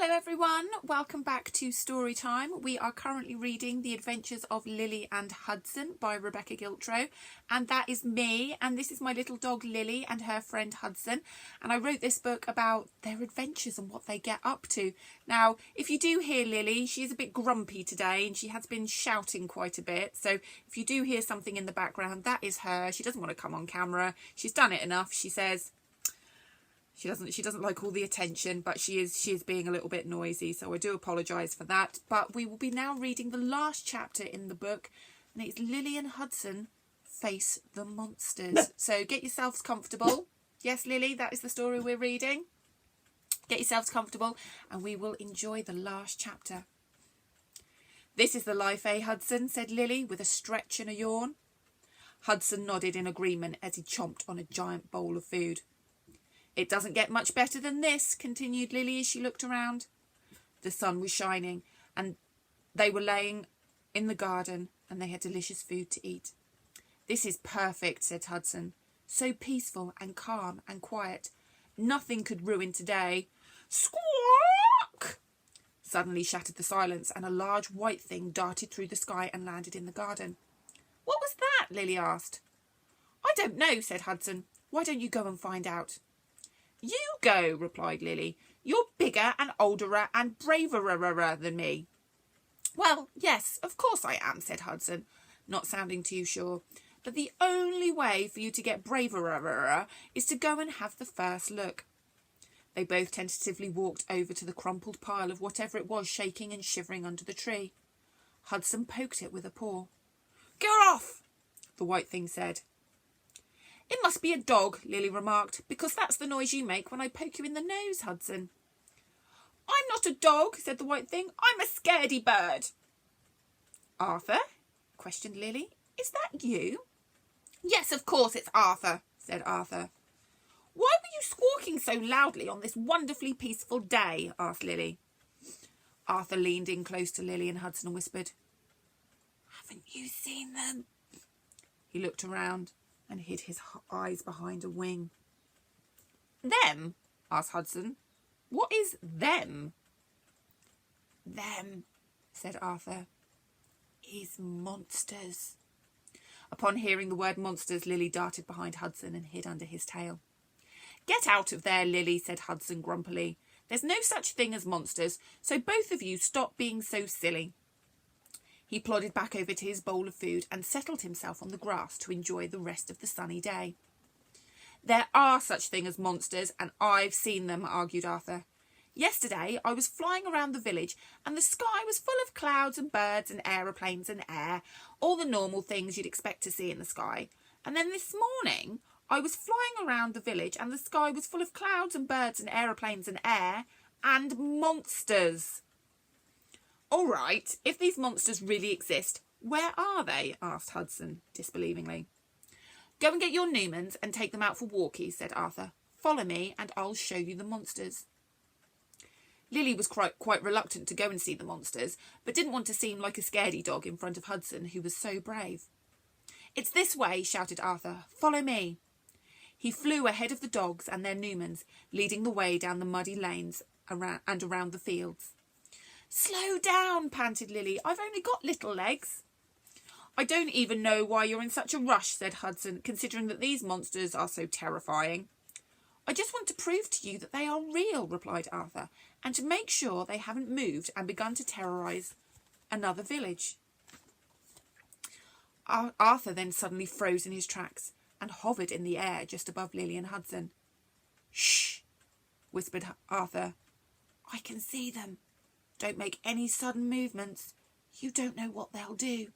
Hello everyone, welcome back to Story Time. We are currently reading The Adventures of Lily and Hudson by Rebeccah Giltrow, and that is me, and this is my little dog Lily and her friend Hudson, and I wrote this book about their adventures and what they get up to. Now, if you do hear Lily, she is a bit grumpy today and she has been shouting quite a bit, so if you do hear something in the background, that is her. She doesn't want to come on camera. She's done it enough, she says. She doesn't like all the attention, but she is being a little bit noisy, so I do apologise for that. But we will be now reading the last chapter in the book, and it's Lily and Hudson face the monsters. So get yourselves comfortable. Yes, Lily, that is the story we're reading. Get yourselves comfortable, and we will enjoy the last chapter. This is the life, eh, Hudson? Said Lily, with a stretch and a yawn. Hudson nodded in agreement as he chomped on a giant bowl of food. It doesn't get much better than this, continued Lily as she looked around. The sun was shining, and they were laying in the garden, and they had delicious food to eat. This is perfect, said Hudson. So peaceful and calm and quiet. Nothing could ruin today. Squawk! Suddenly shattered the silence, and a large white thing darted through the sky and landed in the garden. What was that? Lily asked. I don't know, said Hudson. Why don't you go and find out? You go, replied Lily. You're bigger and older and braver than me. Well, yes, of course I am, said Hudson, not sounding too sure. But the only way for you to get braver is to go and have the first look. They both tentatively walked over to the crumpled pile of whatever it was shaking and shivering under the tree. Hudson poked it with a paw. Get off, the white thing said. It must be a dog, Lily remarked, because that's the noise you make when I poke you in the nose, Hudson. I'm not a dog, said the white thing. I'm a scaredy bird. Arthur? Questioned Lily. Is that you? Yes, of course it's Arthur, said Arthur. Why were you squawking so loudly on this wonderfully peaceful day? Asked Lily. Arthur leaned in close to Lily and Hudson and whispered, Haven't you seen them? He looked around and hid his eyes behind a wing. Them? Asked Hudson. What is them? Them, said Arthur, is monsters. Upon hearing the word monsters, Lily darted behind Hudson and hid under his tail. Get out of there, Lily, said Hudson grumpily. There's no such thing as monsters, so both of you stop being so silly. He plodded back over to his bowl of food and settled himself on the grass to enjoy the rest of the sunny day. There are such things as monsters, and I've seen them, argued Arthur. Yesterday I was flying around the village, and the sky was full of clouds and birds and aeroplanes and air, all the normal things you'd expect to see in the sky. And then this morning I was flying around the village, and the sky was full of clouds and birds and aeroplanes and air, and monsters. All right, if these monsters really exist, where are they? Asked Hudson, disbelievingly. Go and get your Newmans and take them out for walkies, said Arthur. Follow me and I'll show you the monsters. Lily was quite reluctant to go and see the monsters, but didn't want to seem like a scaredy dog in front of Hudson, who was so brave. It's this way, shouted Arthur. Follow me. He flew ahead of the dogs and their Newmans, leading the way down the muddy lanes and around the fields. Slow down, panted Lily. I've only got little legs. I don't even know why you're in such a rush, said Hudson, considering that these monsters are so terrifying. I just want to prove to you that they are real, replied Arthur, and to make sure they haven't moved and begun to terrorise another village. Arthur then suddenly froze in his tracks and hovered in the air just above Lily and Hudson. Shh, whispered Arthur. I can see them. Don't make any sudden movements. You don't know what they'll do.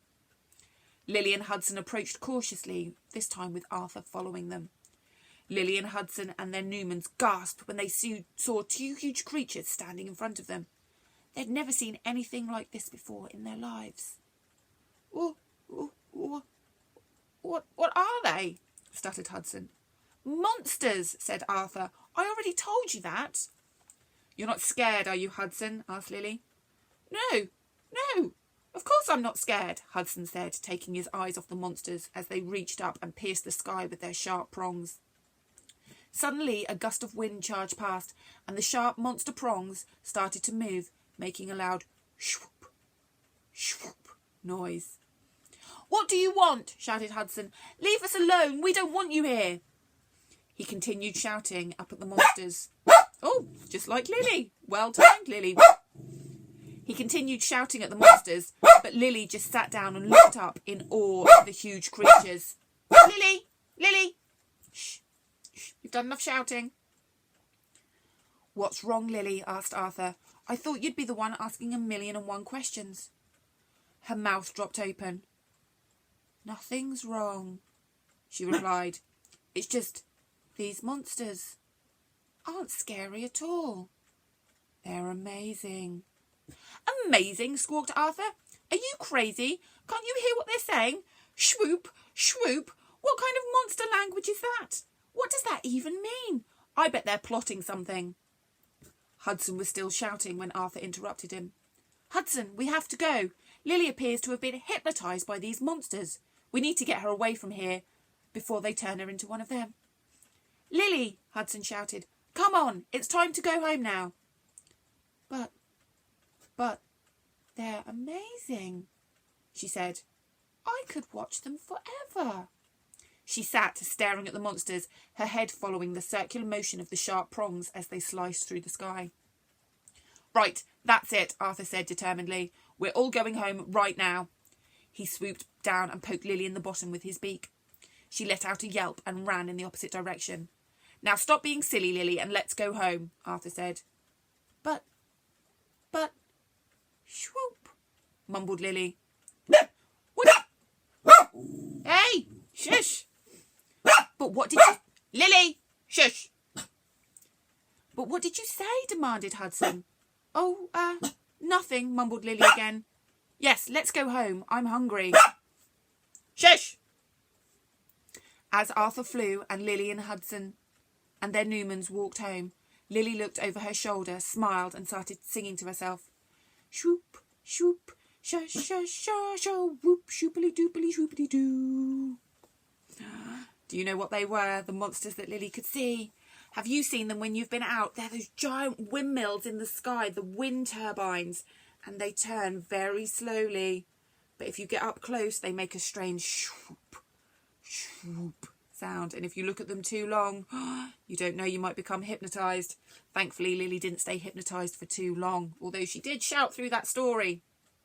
Lily and Hudson approached cautiously, this time with Arthur following them. Lily and Hudson and their Newmans gasped when they saw two huge creatures standing in front of them. They'd never seen anything like this before in their lives. What are they? Stuttered Hudson. Monsters, said Arthur. I already told you that. You're not scared, are you, Hudson? Asked Lily. No, of course I'm not scared, Hudson said, taking his eyes off the monsters as they reached up and pierced the sky with their sharp prongs. Suddenly, a gust of wind charged past, and the sharp monster prongs started to move, making a loud swoop, swoop noise. "What do you want?" shouted Hudson. "Leave us alone. We don't want you here." He continued shouting up at the monsters. Oh, just like Lily. Well timed, Lily. He continued shouting at the monsters, but Lily just sat down and looked up in awe at the huge creatures. "Lily! Lily! Shh! Shh! You've done enough shouting." "What's wrong, Lily?" asked Arthur. "I thought you'd be the one asking 1,000,001 questions." Her mouth dropped open. "Nothing's wrong," she replied. "It's just these monsters aren't scary at all. They're amazing." "Amazing?" squawked Arthur. "Are you crazy? Can't you hear what they're saying? Swoop, swoop. What kind of monster language is that? What does that even mean? I bet they're plotting something." Hudson was still shouting when Arthur interrupted him. "Hudson, we have to go. Lily appears to have been hypnotised by these monsters. We need to get her away from here before they turn her into one of them." "Lily," Hudson shouted, "come on, it's time to go home now." But they're amazing," she said. "I could watch them forever." She sat staring at the monsters, her head following the circular motion of the sharp prongs as they sliced through the sky. "Right, that's it," Arthur said determinedly. "We're all going home right now." He swooped down and poked Lily in the bottom with his beak. She let out a yelp and ran in the opposite direction. "Now stop being silly, Lily, and let's go home," Arthur said. But, swoop, mumbled Lily. "Hey, shush!" "But what did you... Lily, shush!" "But what did you say?" demanded Hudson. "Oh, nothing," mumbled Lily again. "Yes, let's go home. I'm hungry." "Shush!" As Arthur flew and Lily and Hudson and their Newmans walked home, Lily looked over her shoulder, smiled and started singing to herself. "Swoop, swoop, shush, shush, shush, oh, whoop, shoopily doopily shoopity doo." Do you know what they were, the monsters that Lily could see? Have you seen them when you've been out? They're those giant windmills in the sky, the wind turbines, and they turn very slowly. But if you get up close, they make a strange swoop, swoop sound. And if you look at them too long, you don't know, you might become hypnotised. Thankfully, Lily didn't stay hypnotised for too long, although she did shout through that story.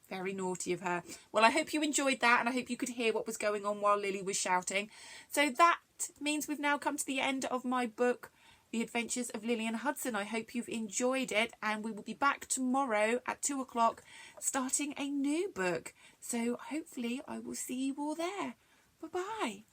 Very naughty of her. Well, I hope you enjoyed that, and I hope you could hear what was going on while Lily was shouting. So that means we've now come to the end of my book, The Adventures of Lily and Hudson. I hope you've enjoyed it, and we will be back tomorrow at 2 o'clock starting a new book. So hopefully I will see you all there. Bye-bye.